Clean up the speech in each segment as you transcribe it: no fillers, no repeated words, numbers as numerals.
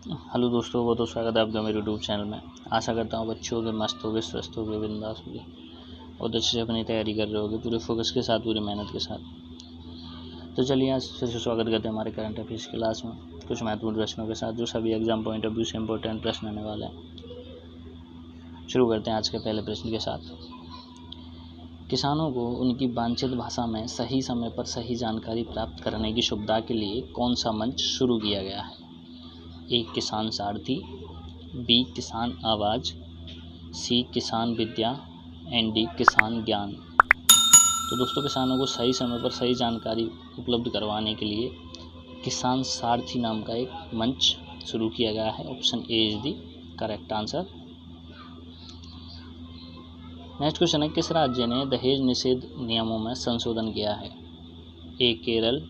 Hello दोस्तों, बहुत बहुत स्वागत है आपका मेरे यूट्यूब चैनल में। आशा करता हूँ बच्चे होगे, मस्त होगे, स्वस्थ होगे, बिंदास होगे और अच्छे से अपनी तैयारी कर रहे होगे, पूरे फोकस के साथ, पूरी मेहनत के साथ। तो चलिए आज फिर से स्वागत करते हैं हमारे करंट अफेयर्स क्लास में कुछ महत्वपूर्ण प्रश्नों के साथ, जो सभी एग्जाम पॉइंट ऑफ व्यू से इंपॉर्टेंट प्रश्न आने वाले हैं। शुरू करते हैं आज के पहले प्रश्न के साथ। किसानों को उनकी वांछित भाषा में सही समय पर सही जानकारी प्राप्त करने की सुविधा के लिए कौन सा मंच शुरू किया गया है? ए किसान सारथी, बी किसान आवाज़, सी किसान विद्या एंड डी किसान ज्ञान। तो दोस्तों, किसानों को सही समय पर सही जानकारी उपलब्ध करवाने के लिए किसान सारथी नाम का एक मंच शुरू किया गया है। Option A is the correct answer. Next question है, किस राज्य ने दहेज निषेध नियमों में संशोधन किया है? ए केरल,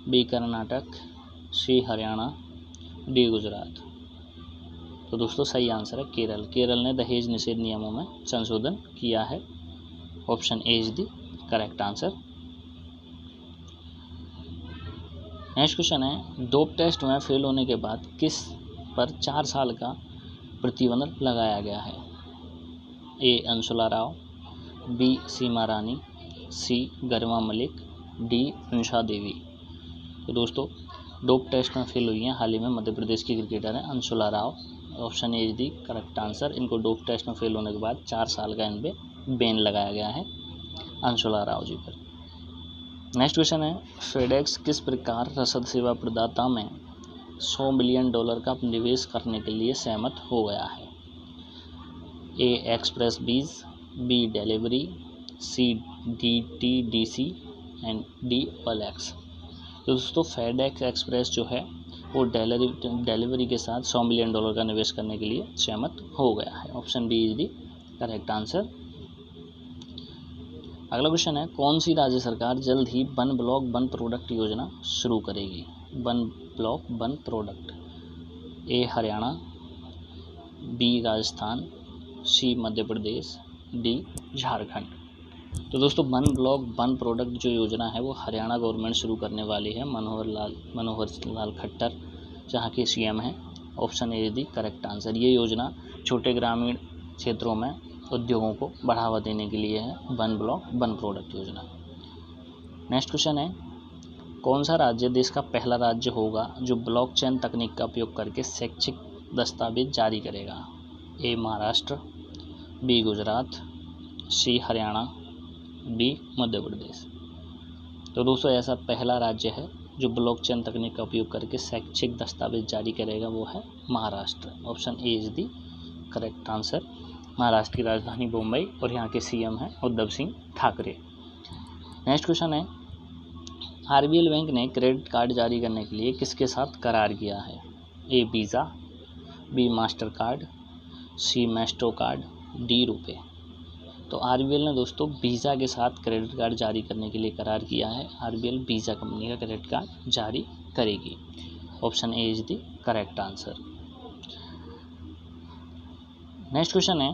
बी कर्नाटक, सी हरियाणा, डी गुजरात। तो दोस्तों सही आंसर है केरल। केरल ने दहेज निषेध नियमों में संशोधन किया है। Option A is the correct answer. Next question है, डोप टेस्ट में फेल होने के बाद किस पर 4 साल का प्रतिबंध लगाया गया है? ए अंशुला राव, बी सीमा रानी, सी गरिमा मलिक, डी अंशा देवी। तो दोस्तों डोप टेस्ट में फेल हुई हैं हाल ही में मध्य प्रदेश की क्रिकेटर हैं Anshula Rao. Option A is the correct answer. इनको डोप टेस्ट में फेल होने के बाद 4 साल का इन पर बैन लगाया गया है अंशुला राव जी पर। नेक्स्ट क्वेश्चन है, फेडेक्स किस प्रकार रसद सेवा प्रदाता में $100 मिलियन का निवेश करने के लिए सहमत हो गया है? A Xpressbees, B Delhivery, C DTDC and D OLX। तो दोस्तों फेडेक्स एक्सप्रेस जो है वो डिलीवरी के साथ $100 मिलियन का निवेश करने के लिए सहमत हो गया है। Option B is the correct answer. अगला क्वेश्चन है, कौन सी राज्य सरकार जल्द ही वन ब्लॉक वन प्रोडक्ट योजना शुरू करेगी? One block one product. A Haryana, B Rajasthan, C Madhya Pradesh, D Jharkhand. तो दोस्तों वन ब्लॉक वन प्रोडक्ट जो योजना है वो हरियाणा गवर्नमेंट शुरू करने वाली है। मनोहर लाल खट्टर जहाँ के CM हैं। ऑप्शन ए दी करेक्ट आंसर। ये योजना छोटे ग्रामीण क्षेत्रों में उद्योगों को बढ़ावा देने के लिए है, वन ब्लॉक वन प्रोडक्ट योजना। नेक्स्ट क्वेश्चन है, कौन सा राज्य देश का पहला राज्य होगा जो ब्लॉकचेन तकनीक का उपयोग करके शैक्षिक दस्तावेज जारी करेगा? ए महाराष्ट्र, बी गुजरात, सी हरियाणा, डी मध्य प्रदेश। तो दोस्तों ऐसा पहला राज्य है जो ब्लॉकचेन तकनीक का उपयोग करके शैक्षिक दस्तावेज जारी करेगा, वो है Maharashtra. Option A is the correct answer. Maharashtra की राजधानी मुंबई और यहाँ के CM हैं उद्धव सिंह ठाकरे। नेक्स्ट क्वेश्चन है, RBL बैंक ने क्रेडिट कार्ड जारी करने के लिए किसके साथ करार किया है? ए वीज़ा, बी मास्टर कार्ड, सी मैस्ट्रो कार्ड, डी रुपे। तो RBL ने दोस्तों वीज़ा के साथ क्रेडिट कार्ड जारी करने के लिए करार किया है। RBL वीज़ा कंपनी का क्रेडिट कार्ड जारी करेगी। Option A is the correct answer. Next question है,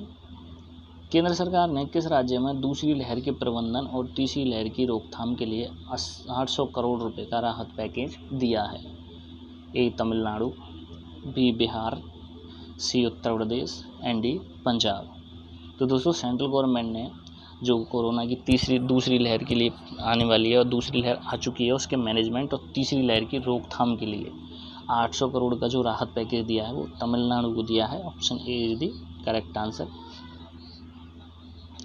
केंद्र सरकार ने किस राज्य में दूसरी लहर के प्रबंधन और तीसरी लहर की रोकथाम के लिए 800 करोड़ रुपए का राहत पैकेज दिया है? A Tamil Nadu, B Bihar, C Uttar Pradesh and D Punjab. तो दोस्तों सेंट्रल गवर्नमेंट ने जो कोरोना की दूसरी लहर के लिए आने वाली है और दूसरी लहर आ चुकी है उसके मैनेजमेंट और तीसरी लहर की रोकथाम के लिए 800 करोड़ का जो राहत पैकेज दिया है वो तमिलनाडु को दिया है। Option A is the correct answer.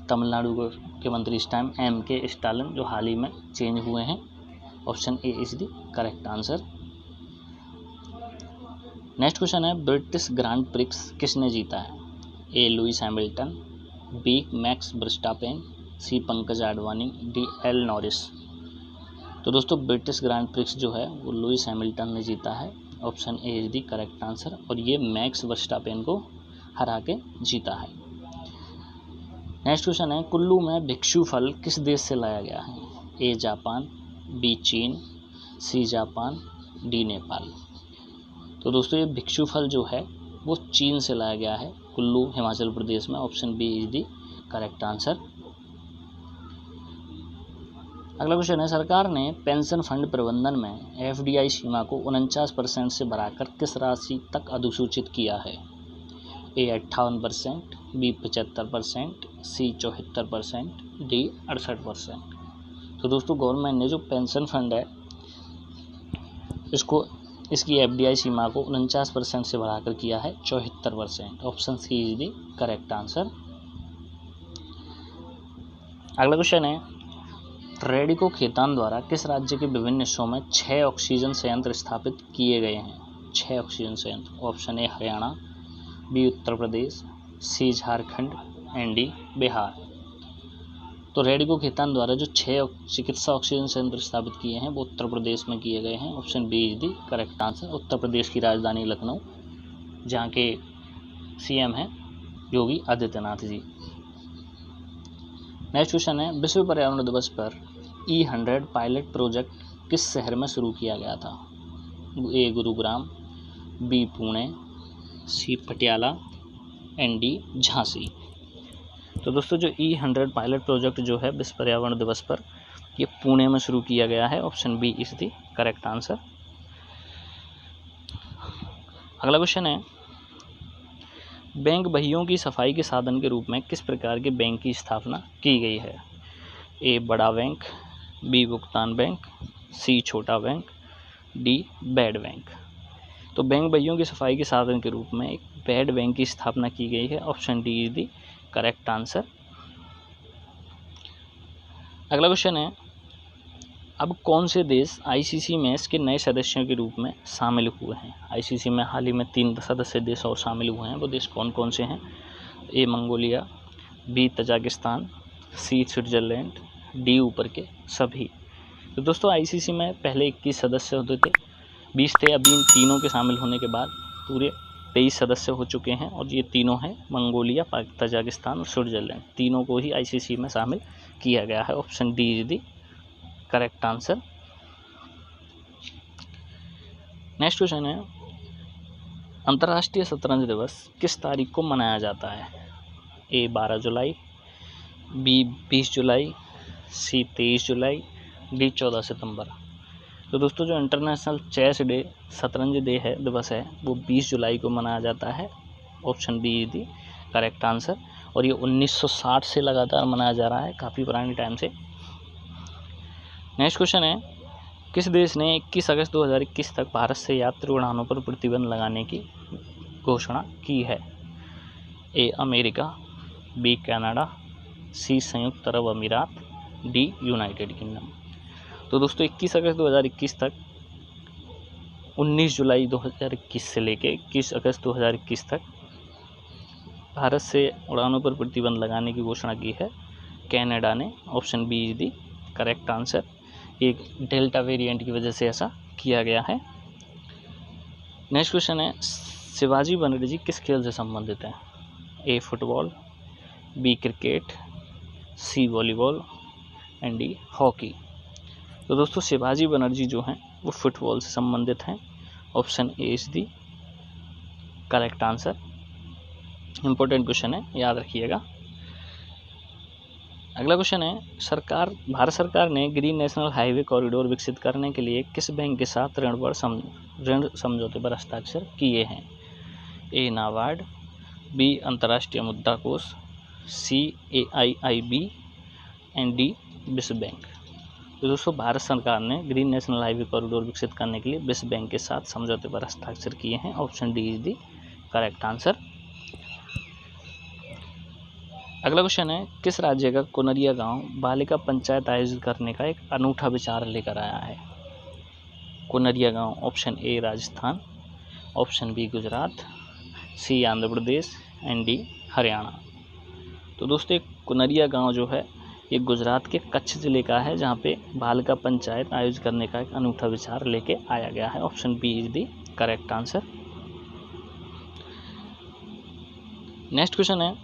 Tamil Nadu के मंत्री इस टाइम MK स्टालिन जो हाल ही में चेंज हुए हैं। Option A is the correct answer. Next question है, ब्रिटिश ग्रांड प्रिक्स किसने जीता है? A Lewis Hamilton, B Max Verstappen, C Pankaj Advani, D L Norris. तो दोस्तों ब्रिटिश ग्रांड प्रिक्स जो है वो लुइस हैमिल्टन ने जीता है। Option A is the correct answer और ये मैक्स वर्स्टापेन को हरा के जीता है। नेक्स्ट क्वेश्चन है, कुल्लू में भिक्षु फल किस देश से लाया गया है? ए जापान, बी चीन, सी जापान, डी नेपाल। तो दोस्तों ये भिक्षु फल जो है वो चीन से लाया गया है, कुल्लू हिमाचल प्रदेश में। Option B is the correct answer. अगला क्वेश्चन है, सरकार ने पेंशन फंड प्रबंधन में एफडीआई सीमा को 49% से बढ़ाकर किस राशि तक अधिसूचित किया है? ए 58%, बी 75%, सी 74%, डी 68%। तो दोस्तों गवर्नमेंट ने जो पेंशन फंड है इसकी एफडीआई सीमा को 49% से बढ़ाकर किया है 74%। Option C is the correct answer. अगला क्वेश्चन है, रेडिको खेतान द्वारा किस राज्य के विभिन्न हिस्सों में 6 ऑक्सीजन संयंत्र स्थापित किए गए हैं? 6 ऑक्सीजन संयंत्र। Option A Haryana, B Uttar Pradesh, C Jharkhand, and D Bihar. तो रेडिको खेतान द्वारा जो 6 चिकित्सा ऑक्सीजन संयंत्र स्थापित किए हैं वो उत्तर प्रदेश में किए गए हैं। Option B is the correct answer. Uttar Pradesh की राजधानी लखनऊ, जहाँ के सीएम हैं योगी आदित्यनाथ जी। नेक्स्ट क्वेश्चन है, विश्व पर्यावरण दिवस पर E100 पायलट प्रोजेक्ट किस शहर में शुरू किया गया था? A Gurugram, B Pune, C Patiala, and D Jhansi. तो दोस्तों जो E100 पायलट प्रोजेक्ट जो है विश्व पर्यावरण दिवस पर ये पुणे में शुरू किया गया है। Option B is the correct answer. अगला क्वेश्चन है, बैंक बहियों की सफाई के साधन के रूप में किस प्रकार के बैंक की स्थापना की गई है? ए बड़ा बैंक, बी भुगतान बैंक, सी छोटा बैंक, डी बेड बैंक। तो बैंक बहियों की सफाई के साधन के रूप में एक बेड बैंक की स्थापना की गई है। Option D is the correct answer. अगला क्वेश्चन है, अब कौन से देश आईसीसी में इसके नए सदस्यों के रूप में शामिल हुए हैं? आईसीसी में हाल ही में 3 सदस्य देश और शामिल हुए हैं। वो देश कौन कौन से हैं? ए मंगोलिया, बी तजाकिस्तान, सी स्विट्जरलैंड, डी ऊपर के सभी। तो दोस्तों आईसीसी में पहले 21 सदस्य होते थे, 20 थे। अभी इन तीनों के शामिल होने के बाद पूरे 23 सदस्य हो चुके हैं और ये तीनों हैं मंगोलिया, तजाकिस्तान और स्विट्जरलैंड। तीनों को ही आईसीसी में शामिल किया गया है। Option D is the correct answer. Next question है, अंतर्राष्ट्रीय शतरंज दिवस किस तारीख को मनाया जाता है? ए 12 जुलाई, बी 20 जुलाई, सी 23 जुलाई, डी 14 सितंबर। तो दोस्तों जो इंटरनेशनल चेस डे शतरंज डे है दिवस है वो 20 जुलाई को मनाया जाता है। Option B is the correct answer. और ये 1960 से लगातार मनाया जा रहा है, काफ़ी पुराने टाइम से। नेक्स्ट क्वेश्चन है, किस देश ने 21 अगस्त 2021 तक भारत से यात्री उड़ानों पर प्रतिबंध लगाने की घोषणा की है? ए अमेरिका, बी कनाडा, सी संयुक्त अरब अमीरात, डी यूनाइटेड किंगडम। तो दोस्तों 21 अगस्त 2021 तक 19 जुलाई 2021 से लेके 21 अगस्त 2021 तक भारत से उड़ानों पर प्रतिबंध लगाने की घोषणा की है कनाडा ने। Option B is the correct answer. एक डेल्टा वेरिएंट की वजह से ऐसा किया गया है। नेक्स्ट क्वेश्चन है, शिवाजी बनर्जी किस खेल से संबंधित हैं? A football, B cricket, C volleyball, and D hockey. तो दोस्तों शिवाजी बनर्जी जो हैं वो फुटबॉल से संबंधित हैं। Option A is the correct answer. Important question है, याद रखिएगा। अगला क्वेश्चन है, भारत सरकार ने ग्रीन नेशनल हाईवे कॉरिडोर विकसित करने के लिए किस बैंक के साथ ऋण समझौते पर हस्ताक्षर किए हैं? ए नाबार्ड, बी अंतर्राष्ट्रीय मुद्रा कोष, सी AIIB, एंड डी विश्व बैंक। तो दोस्तों भारत सरकार ने ग्रीन नेशनल हाईवे कॉरिडोर विकसित करने के लिए विश्व बैंक के साथ समझौते पर हस्ताक्षर किए हैं। Option D is the correct answer. अगला क्वेश्चन है, किस राज्य का कोनरिया गांव बालिका पंचायत आयोजित करने का एक अनूठा विचार लेकर आया है? कोनरिया गांव। Option A Rajasthan, option B Gujarat, C Andhra Pradesh, and D Haryana. तो दोस्तों कोनरिया गांव जो है ये गुजरात के कच्छ जिले का है, जहाँ पे बालिका पंचायत आयोजित करने का एक अनूठा विचार लेके आया गया है। Option B is the correct answer. Next question है,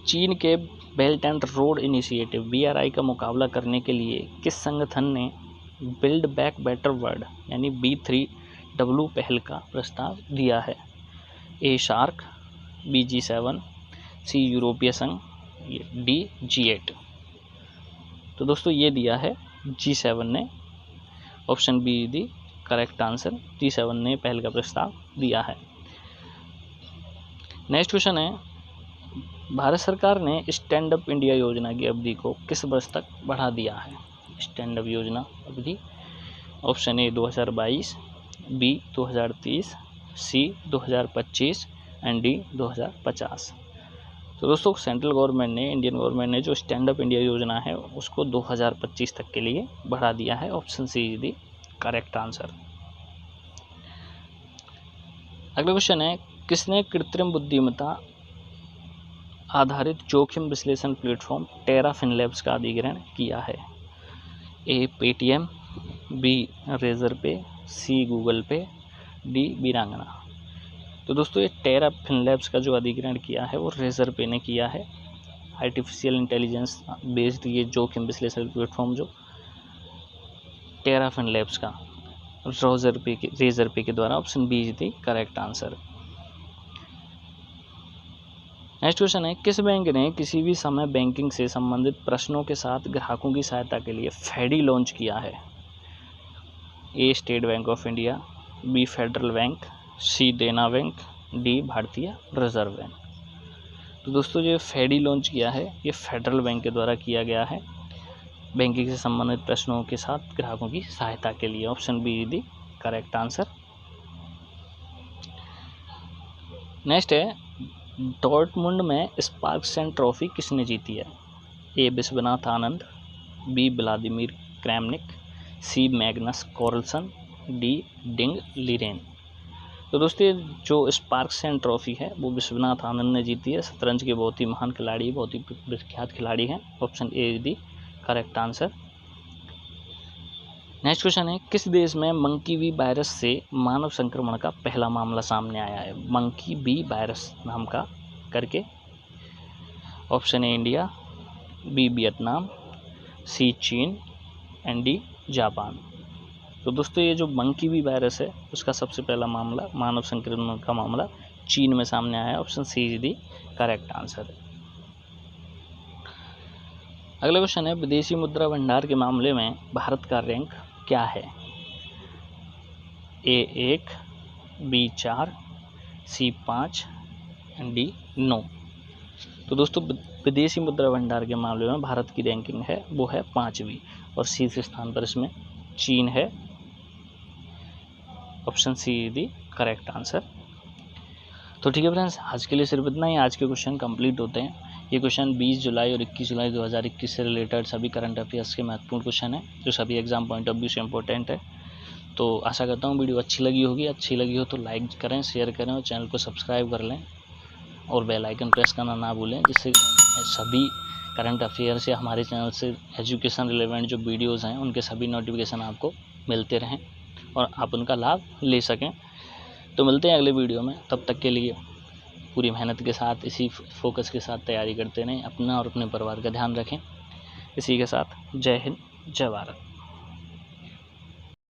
चीन के belt and road initiative BRI का मुकाबला करने के लिए किस संगठन ने बिल्ड बैक बेटर वर्ल्ड यानी B3W पहल का प्रस्ताव दिया है? ए शार्क, बी G7, सी यूरोपीय संघ, डी G8। तो दोस्तों ये दिया है G7 ने, option be the correct answer, G7 ने पहल का प्रस्ताव दिया है। नेक्स्ट क्वेश्चन है, भारत सरकार ने स्टैंड अप इंडिया योजना की अवधि को किस वर्ष तक बढ़ा दिया है? स्टैंड अप योजना अवधि, option A 2022, B 2030, C 2025 and D 2050। तो दोस्तों सेंट्रल गवर्नमेंट ने, इंडियन गवर्नमेंट ने जो स्टैंड अप इंडिया योजना है उसको 2025 तक के लिए बढ़ा दिया है। Option C is the correct answer. अगला क्वेश्चन है, किसने कृत्रिम बुद्धिमत्ता आधारित जोखिम विश्लेषण प्लेटफॉर्म टेरा फिनलैब्स का अधिग्रहण किया है? ए पेटीएम, बी रेजर पे, सी गूगल पे, डी वीरांगना। तो दोस्तों ये टेरा फिनलैब्स का जो अधिग्रहण किया है वो रेजर पे ने किया है। आर्टिफिशियल इंटेलिजेंस बेस्ड ये जोखिम विश्लेषण प्लेटफॉर्म जो टेरा फिनलैब्स का रेजर पे के द्वारा, option B is the correct answer. Next question है, किस बैंक ने किसी भी समय बैंकिंग से संबंधित प्रश्नों के साथ ग्राहकों की सहायता के लिए फेडी लॉन्च किया है? A State Bank of India, B Federal Bank, C Dena Bank, D Bharatiya Reserve Bank. तो दोस्तों जो फेडी लॉन्च किया है ये फेडरल बैंक के द्वारा किया गया है, बैंकिंग से संबंधित प्रश्नों के साथ ग्राहकों की सहायता के लिए। Option B is the correct answer. Next है, डॉर्टमुंड में स्पार्क्सन ट्रॉफी किसने जीती है? A Vishwanath Anand, B Vladimir Kramnik, C Magnus Carlsen, D Ding Liren. तो दोस्तों जो स्पार्क्सन ट्रॉफी है वो विश्वनाथ आनंद ने जीती है। शतरंज के बहुत ही महान खिलाड़ी, बहुत ही विख्यात खिलाड़ी हैं। Option A is the correct answer. Next question है, किस देश में मंकी बी वायरस से मानव संक्रमण का पहला मामला सामने आया है? मंकी बी वायरस नाम का करके। Option A India, B Vietnam, C चीन एंड डी जापान। तो दोस्तों ये जो मंकी बी वायरस है उसका सबसे पहला मामला, मानव संक्रमण का मामला चीन में सामने आया है। Option C is the correct answer. अगला क्वेश्चन है, विदेशी मुद्रा भंडार के मामले में भारत का रैंक क्या है? ए 1, बी 4, सी 5 एंड डी 9। तो दोस्तों विदेशी मुद्रा भंडार के मामले में भारत की रैंकिंग है वो है 5वीं और सी स्थान पर इसमें चीन है। Option C is the correct answer. तो ठीक है फ्रेंड्स, आज के लिए सिर्फ इतना ही। आज के क्वेश्चन कंप्लीट होते हैं। ये क्वेश्चन 20 जुलाई और 21 जुलाई 2021 से रिलेटेड सभी करंट अफेयर्स के महत्वपूर्ण क्वेश्चन है जो सभी एग्जाम पॉइंट ऑफ व्यू से इंपॉर्टेंट है। तो आशा करता हूँ वीडियो अच्छी लगी होगी। अच्छी लगी हो तो लाइक करें, शेयर करें और चैनल को सब्सक्राइब कर लें और बेल आइकन प्रेस करना ना भूलें, जिससे सभी करंट अफेयर्स या हमारे चैनल से एजुकेशन रिलेवेंट जो वीडियोज़ हैं उनके सभी नोटिफिकेशन आपको मिलते रहें और आप उनका लाभ ले सकें। तो मिलते हैं अगले वीडियो में, तब तक के लिए पूरी मेहनत के साथ, इसी फोकस के साथ तैयारी करते रहें। अपना और अपने परिवार का ध्यान रखें। इसी के साथ जय हिंद, जय भारत।